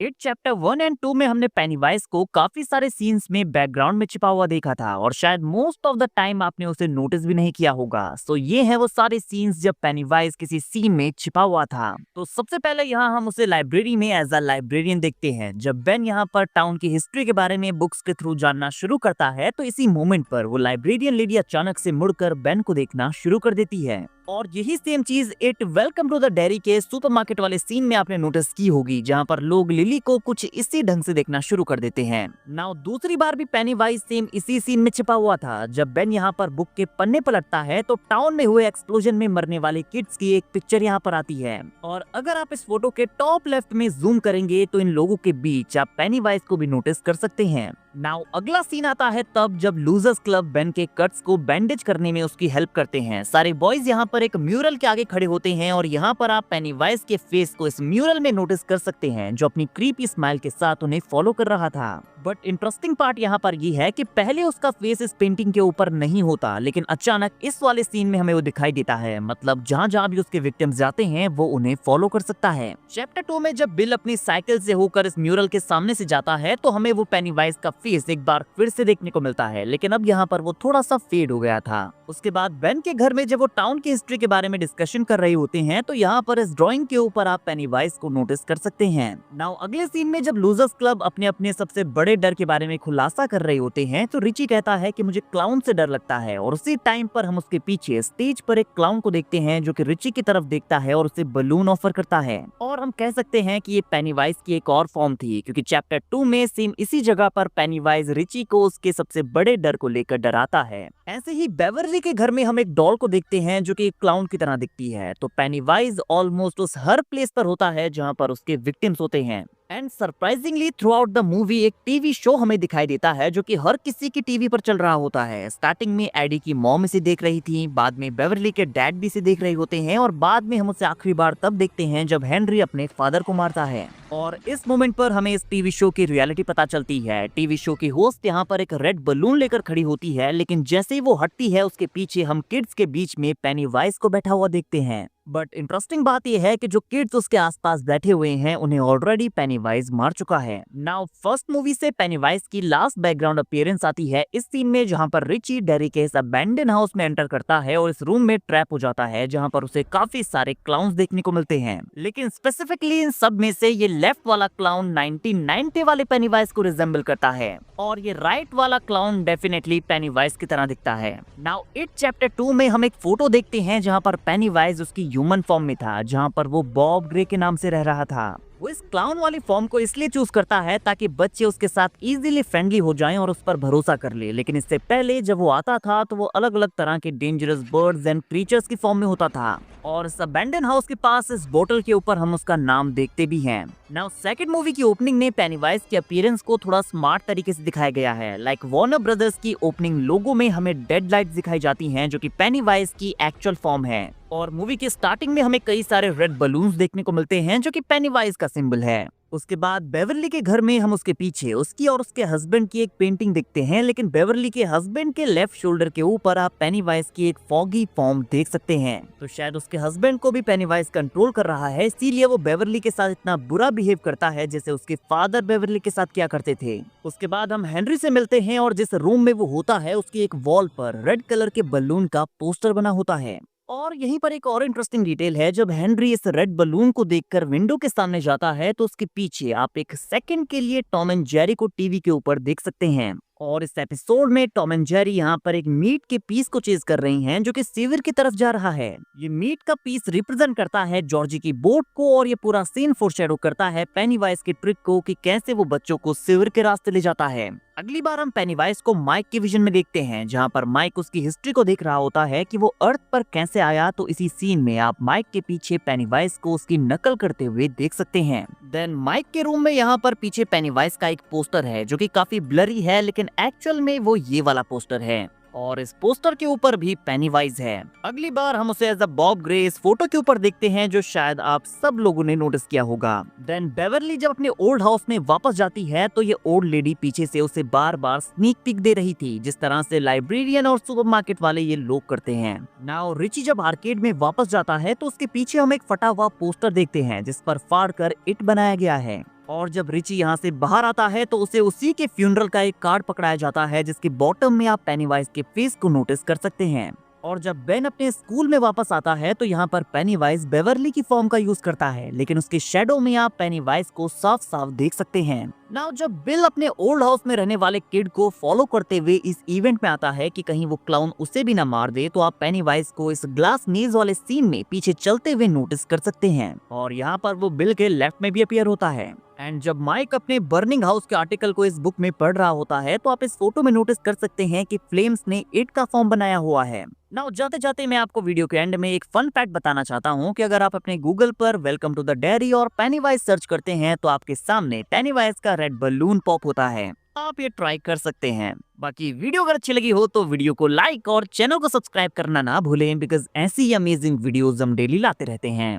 It chapter 1 and 2 में हमने penny-wise को काफी सारे सीन्स में बैकग्राउंड में छिपा हुआ देखा था और शायद मोस्ट ऑफ द टाइम आपने उसे नोटिस भी नहीं किया होगा। सो ये है वो सारे सीन्स जब पेनीवाइज किसी सीन में छिपा हुआ था। तो सबसे पहले यहाँ हम उसे लाइब्रेरी में एज अ लाइब्रेरियन देखते हैं। जब बेन यहाँ पर टाउन की हिस्ट्री के बारे में बुक्स के थ्रू जानना शुरू करता है तो इसी मोमेंट पर वो लाइब्रेरियन लेडी अचानक से मुड़कर बेन को देखना शुरू कर देती है। और यही सेम चीज it welcome to the dairy के सुपरमार्केट वाले सीन में आपने नोटिस की होगी, जहां पर लोग लिली को कुछ इसी ढंग से देखना शुरू कर देते हैं। नाउ दूसरी बार भी पेनीवाइज सेम इसी सीन में छिपा हुआ था। जब बेन यहाँ पर बुक के पन्ने पलटता है तो टाउन में हुए एक्सप्लोजन में मरने वाले किड्स की एक पिक्चर यहाँ पर आती है। और अगर आप इस फोटो के टॉप लेफ्ट में जूम करेंगे तो इन लोगों के बीच आप पेनीवाइज को भी नोटिस कर सकते हैं। नाउ अगला सीन आता है तब जब लूजर्स क्लब बेन के कट्स को बैंडेज करने में उसकी हेल्प करते हैं। सारे बॉयज यहाँ पर एक म्यूरल के आगे खड़े होते हैं और यहाँ पर आप पेनीवाइज के फेस को इस म्यूरल में नोटिस कर सकते हैं, जो अपनी क्रीपी स्माइल के साथ उन्हें फॉलो कर रहा था। बट इंटरेस्टिंग पार्ट यहाँ पर ये है कि पहले उसका फेस इस पेंटिंग के ऊपर नहीं होता, लेकिन अचानक इस वाले सीन में हमें वो दिखाई देता है। मतलब जहाँ जहाँ भी उसके विक्टिम्स जाते हैं वो उन्हें फॉलो कर सकता है। चैप्टर 2 में जब बिल अपनी साइकिल से होकर इस म्यूरल के सामने से जाता है तो हमें वो पेनीवाइज का फेस एक बार फिर से देखने को मिलता है, लेकिन अब यहाँ पर वो थोड़ा सा फेड हो गया था। उसके बाद बेन के घर में जब वो टाउन की हिस्ट्री के बारे में डिस्कशन कर रहे होते हैं तो यहाँ पर इस ड्राइंग के ऊपर आप पेनीवाइज को नोटिस कर सकते हैं। नाउ अगले सीन में जब लूजर्स क्लब अपने अपने सबसे बड़े डर के बारे में खुलासा कर रहे होते हैं तो रिची कहता है कि मुझे क्लाउन से डर लगता है, और उसी टाइम पर हम उसके पीछे स्टेज पर एक क्लाउन को देखते हैं जो कि रिची की तरफ देखता है और उसे बलून ऑफर करता है। और हम कह सकते हैं कि ये पेनीवाइज की एक और फॉर्म थी, क्योंकि चैप्टर 2 में सेम इसी जगह पर पेनीवाइज रिची को उसके सबसे बड़े डर को लेकर डराता है। ऐसे ही बेवर्ली के घर में हम एक डॉल को देखते हैं जो कि एक क्लाउन की तरह दिखती है। तो पेनीवाइज ऑलमोस्ट उस हर प्लेस पर होता है जहां पर उसके विक्टिम्स होते हैं। And surprisingly through out the movie एक टीवी शो हमें दिखाई देता है जो कि हर किसी की टीवी पर चल रहा होता है। स्टार्टिंग में एडी की मॉम इसे देख रही थी, बाद में बेवर्ली के डैड भी इसे देख रहे होते हैं, और बाद में हम उसे आखिरी बार तब देखते हैं जब हेनरी अपने फादर को मारता है। और इस मोमेंट पर हमें इस टीवी शो की रियलिटी पता चलती है। टीवी शो की होस्ट यहाँ पर एक रेड बलून लेकर खड़ी होती है, लेकिन जैसे ही वो हटती है उसके पीछे हम किड्स के बीच में पेनीवाइज को बैठा हुआ देखते हैं। बट इंटरेस्टिंग बात यह है कि जो किड्स उसके आसपास बैठे हुए हैं उन्हें ऑलरेडी पेनीवाइज मार चुका है। नाउ फर्स्ट मूवी से पेनीवाइज की लास्ट बैकग्राउंड अपीयरेंस आती है इस सीन में, जहां पर रिची डेरी के इस अबैंडन हाउस में एंटर करता है और इस रूम में ट्रैप हो जाता है, जहां पर उसे काफी सारे क्लाउन्स देखने को मिलते हैं। लेकिन स्पेसिफिकली इन सब में से ये लेफ्ट वाला क्लाउन 1990 वाले पेनीवाइज को रिजेंबल करता है और ये राइट वाला क्लाउन डेफिनेटली पेनीवाइज की तरह दिखता है। नाउ इट चैप्टर 2 में हम एक फोटो देखते हैं जहां पर पेनीवाइज उसकी ह्यूमन फॉर्म में था, जहां पर वो बॉब ग्रे के नाम से रह रहा था। वो इस क्लाउन वाली फॉर्म को इसलिए चूज करता है ताकि बच्चे उसके साथ इजीली फ्रेंडली हो जाएं और उस पर भरोसा कर ले। लेकिन इससे पहले जब वो आता था तो वो अलग अलग तरह के डेंजरस बर्ड्स एंड क्रीचर्स की फॉर्म में होता था। और इस अबैंडन हाउस के पास इस बोतल के ऊपर हम उसका नाम देखते भी हैं। नाउ सेकंड मूवी की ओपनिंग में पेनीवाइज के अपीयरेंस को थोड़ा स्मार्ट तरीके से दिखाया गया है। लाइक वार्नर ब्रदर्स की ओपनिंग लोगो में हमें डेड लाइट्स दिखाई जाती हैं जो कि पेनीवाइज की एक्चुअल फॉर्म है। और मूवी के स्टार्टिंग में हमें कई सारे रेड बलून्स देखने को मिलते हैं जो कि पेनीवाइज का सिंबल है। उसके बाद बेवर्ली के घर में हम उसके पीछे उसकी और उसके हस्बैंड की एक पेंटिंग देखते हैं, लेकिन बेवर्ली के हस्बैंड के लेफ्ट शोल्डर के ऊपर आप पेनीवाइज की एक फॉगी फॉर्म देख सकते हैं। तो शायद उसके हस्बैंड को भी पेनीवाइज कंट्रोल कर रहा है, इसीलिए वो बेवर्ली के साथ इतना बुरा बिहेव करता है जैसे उसके फादर बेवर्ली के साथ किया करते थे। उसके बाद हम हेनरी से मिलते हैं और जिस रूम में वो होता है उसकी एक वॉल पर रेड कलर के बलून का पोस्टर बना होता है। और यहीं पर एक और इंटरेस्टिंग डिटेल है, जब हेनरी इस रेड बलून को देखकर विंडो के सामने जाता है तो उसके पीछे आप एक सेकंड के लिए टॉम एंड जेरी को टीवी के ऊपर देख सकते हैं। और इस एपिसोड में टॉम एंड जेरी यहाँ पर एक मीट के पीस को चेज कर रही हैं जो कि सीवर की तरफ जा रहा है। ये मीट का पीस रिप्रेजेंट करता है जॉर्जी की बोट को, और ये पूरा सीन फोरशैडो करता है पेनीवाइज की ट्रिक को कि कैसे वो बच्चों को सीवर के रास्ते ले जाता है। अगली बार हम पेनीवाइज को माइक के विजन में देखते हैं, जहाँ पर माइक उसकी हिस्ट्री को देख रहा होता है कि वो अर्थ पर कैसे आया। तो इसी सीन में आप माइक के पीछे पेनीवाइज को उसकी नकल करते हुए देख सकते हैं। देन माइक के रूम में यहाँ पर पीछे पेनीवाइज का एक पोस्टर है जो कि काफी ब्लरी है, लेकिन एक्चुअल में वो ये वाला पोस्टर है। और इस पोस्टर के ऊपर भी पेनीवाइज है। अगली बार हम उसे एज अ बॉब ग्रे इस फोटो के ऊपर देखते हैं जो शायद आप सब लोगों ने नोटिस किया होगा। देन बेवर्ली जब अपने ओल्ड हाउस में वापस जाती है तो ये ओल्ड लेडी पीछे से उसे बार बार स्नीक पिक दे रही थी, जिस तरह से लाइब्रेरियन और सुपरमार्केट वाले ये लोग करते हैं। नाउ रिची जब आर्केड में वापस जाता है तो उसके पीछे हम एक फटा हुआ पोस्टर देखते हैं जिस पर फाड़ कर इट बनाया गया है। और जब रिची यहाँ से बाहर आता है तो उसे उसी के फ्यूनरल का एक कार्ड पकड़ाया जाता है जिसके बॉटम में आप पेनीवाइज के फेस को नोटिस कर सकते हैं। और जब बेन अपने स्कूल में वापस आता है तो यहाँ पर पेनीवाइज बेवरली की फॉर्म का यूज करता है, लेकिन उसके शेडो में आप पेनीवाइज को साफ साफ देख सकते हैं। नाउ जब बिल अपने ओल्ड हाउस में रहने वाले किड को फॉलो करते हुए इस इवेंट में आता है कि कहीं वो क्लाउन उसे भी न मार दे, तो आप पेनीवाइज को इस ग्लास मेज वाले सीन में पीछे चलते हुए नोटिस कर सकते हैं। और यहाँ पर वो बिल के लेफ्ट में भी अपीयर होता है। एंड जब माइक अपने बर्निंग हाउस के आर्टिकल को इस बुक में पढ़ रहा होता है तो आप इस फोटो में नोटिस कर सकते हैं कि फ्लेम्स ने ईंट का फॉर्म बनाया हुआ है। नाउ जाते जाते मैं आपको वीडियो के एंड में एक फन फैक्ट बताना चाहता हूँ कि अगर आप अपने गूगल पर वेलकम टू द डेयरी और पेनीवाइज सर्च करते हैं तो आपके सामने पेनीवाइज का रेड बलून पॉप होता है। आप ये ट्राई कर सकते हैं। बाकी वीडियो अगर अच्छी लगी हो तो वीडियो को लाइक और चैनल को सब्सक्राइब करना ना भूलें, बिकॉज ऐसी अमेजिंग वीडियोस हम डेली लाते रहते हैं।